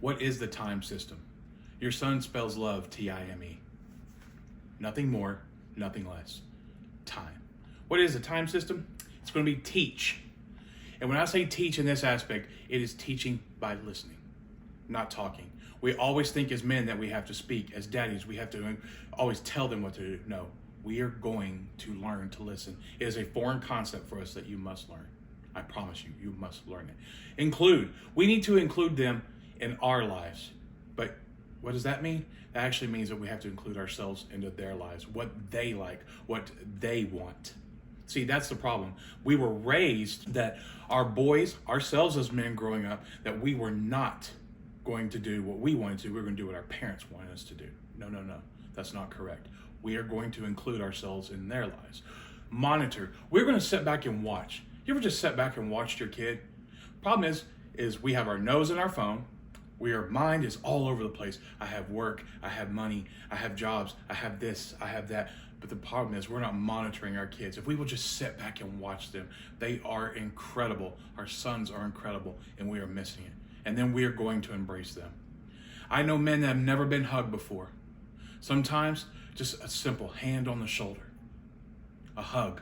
What is the time system? Your son spells love Time. Nothing more, nothing less. Time. What is the time system? It's going to be teach. And when I say teach in this aspect, it is teaching by listening, not talking. We always think as men that we have to speak. As daddies, we have to always tell them what to do. No, we are going to learn to listen. It is a foreign concept for us that you must learn. I promise you, you must learn it. We need to include them in our lives. But what does that mean? That actually means that we have to include ourselves into their lives, what they like, what they want. See, that's the problem. We were raised that our boys, ourselves as men growing up, that we were not going to do what we wanted to. We were going to do what our parents wanted us to do. No. That's not correct. We are going to include ourselves in their lives. Monitor. We're going to sit back and watch. You ever just sit back and watched your kid? Problem is we have our nose in our phone. Our mind is all over the place. I have work, I have money, I have jobs, I have this, I have that. But the problem is we're not monitoring our kids. If we will just sit back and watch them, they are incredible. Our sons are incredible, and we are missing it. And then we are going to embrace them. I know men that have never been hugged before. Sometimes just a simple hand on the shoulder, a hug.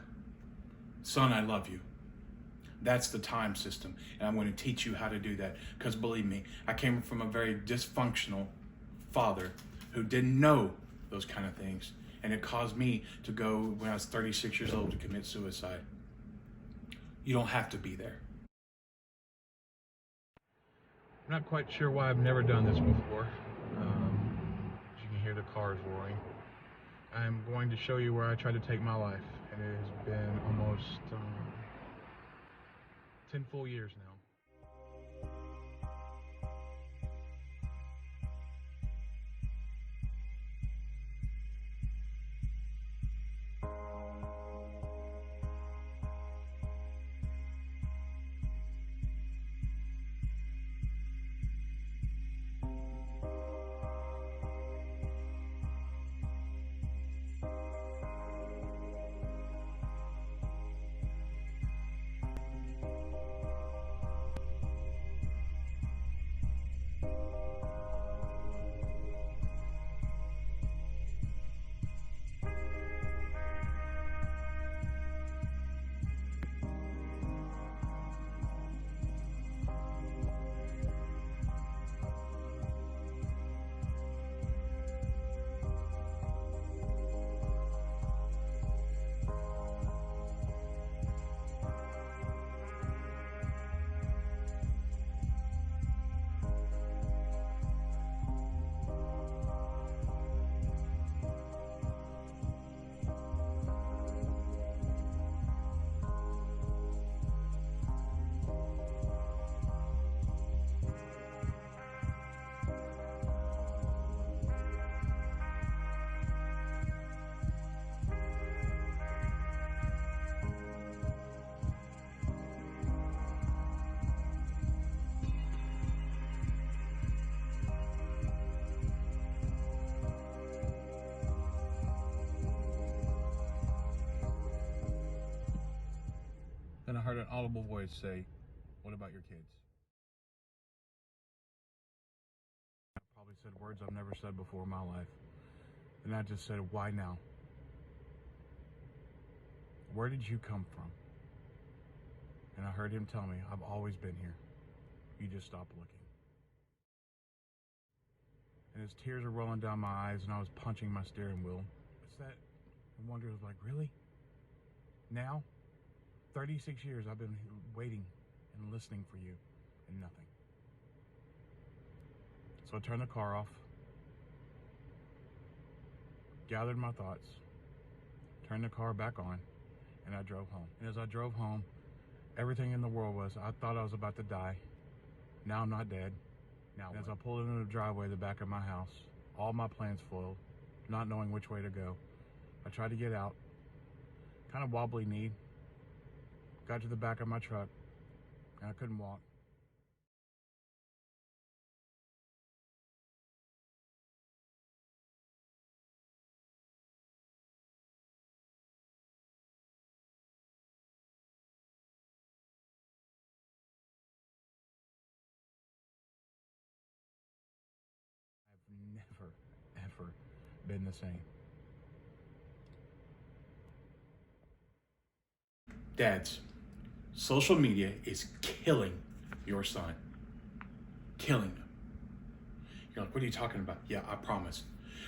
Son, I love you. That's the time system, and I'm going to teach you how to do that, because believe me, I came from a very dysfunctional father who didn't know those kind of things, and it caused me to go, when I was 36 years old, to commit suicide. You don't have to be there. I'm not quite sure why I've never done this before. As you can hear the cars roaring. I'm going to show you where I tried to take my life, and it has been almost 10 full years now. Then I heard an audible voice say, "What about your kids?" I probably said words I've never said before in my life. And I just said, "Why now? Where did you come from?" And I heard him tell me, "I've always been here. You just stopped looking." And his tears were rolling down my eyes, and I was punching my steering wheel. It's that I wonder, was like, really? Now? 36 years I've been waiting and listening for you, and nothing. So I turned the car off, gathered my thoughts, turned the car back on, and I drove home. And as I drove home, everything in the world was, I thought I was about to die. Now I'm not dead. Now as I pulled into the driveway at the back of my house, all my plans foiled, not knowing which way to go. I tried to get out, kind of wobbly kneed, got to the back of my truck, and I couldn't walk. been the same. Dads, social media is killing your son. Killing him. You're like, what are you talking about? Yeah, I promise.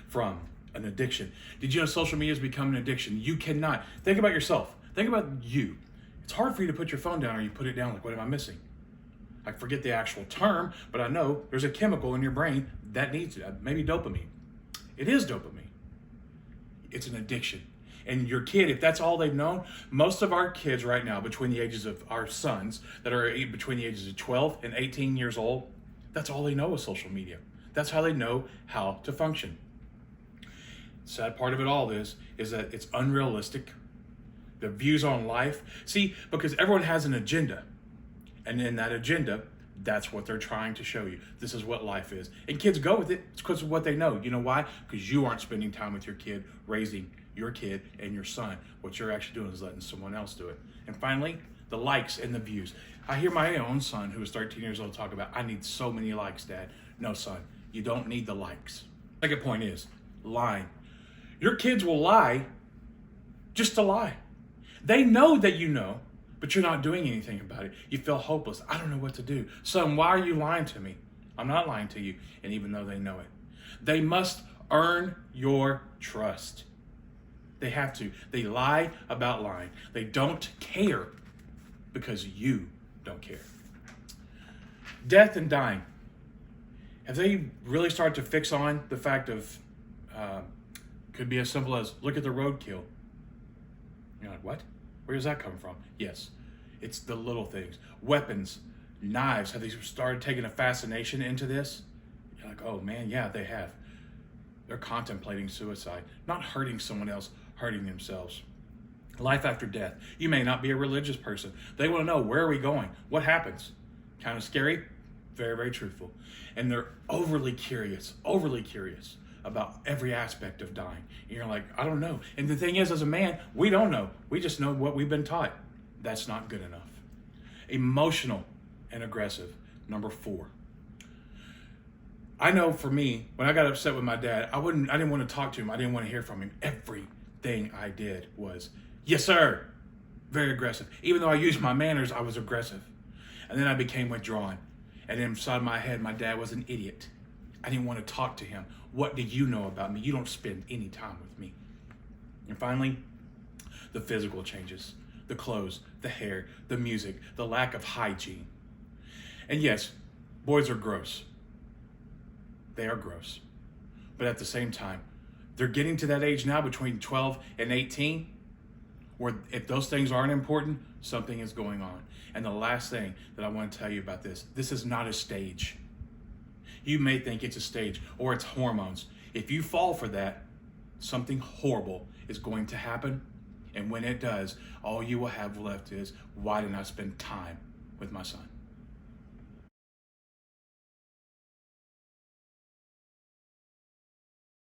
From an addiction. Did you know social media has become an addiction? You cannot. Think about yourself. Think about you. It's hard for you to put your phone down, or you put it down like, what am I missing? I forget the actual term, but I know there's a chemical in your brain that needs it. Maybe dopamine. It is dopamine. It's an addiction. And your kid, if that's all they've known, most of our kids right now, between the ages of our sons that are between the ages of 12 and 18 years old, that's all they know is social media. That's how they know how to function. Sad part of it all is that it's unrealistic. The views on life. See, because everyone has an agenda. And in that agenda, that's what they're trying to show you. This is what life is. And kids go with it. It's because of what they know. You know why? Because you aren't spending time with your kid, raising your kid and your son. What you're actually doing is letting someone else do it. And finally, the likes and the views. I hear my own son, who is 13 years old, talk about, I need so many likes, Dad. No, son, you don't need the likes. Second point is lying. Your kids will lie just to lie. They know that you know, but you're not doing anything about it. You feel hopeless. I don't know what to do. Son, why are you lying to me? I'm not lying to you. And even though they know it, they must earn your trust. They have to. They lie about lying. They don't care because you don't care. Death and dying. Have they really started to fix on the fact of, could be as simple as, look at the roadkill. You're like, what? Where does that come from? Yes, it's the little things. Weapons, knives. Have they started taking a fascination into this? You're like, oh man, yeah, they have. They're contemplating suicide, not hurting someone else, hurting themselves. Life after death. You may not be a religious person. They want to know, where are we going? What happens? Kind of scary? Very, very truthful. And they're overly curious about every aspect of dying. And you're like, I don't know. And the thing is, as a man, we don't know. We just know what we've been taught. That's not good enough. Emotional and aggressive. Number 4. I know for me, when I got upset with my dad, I didn't want to talk to him. I didn't want to hear from him. Everything I did was, yes, sir. Very aggressive. Even though I used my manners, I was aggressive. And then I became withdrawn. And inside my head, my dad was an idiot. I didn't want to talk to him. What do you know about me? You don't spend any time with me. And finally, the physical changes. The clothes, the hair, the music, the lack of hygiene. And yes, boys are gross. They are gross. But at the same time, they're getting to that age now between 12 and 18 where if those things aren't important, something is going on. And the last thing that I want to tell you about this is not a stage. You may think it's a stage or it's hormones. If you fall for that, something horrible is going to happen. And when it does, all you will have left is, why didn't I spend time with my son?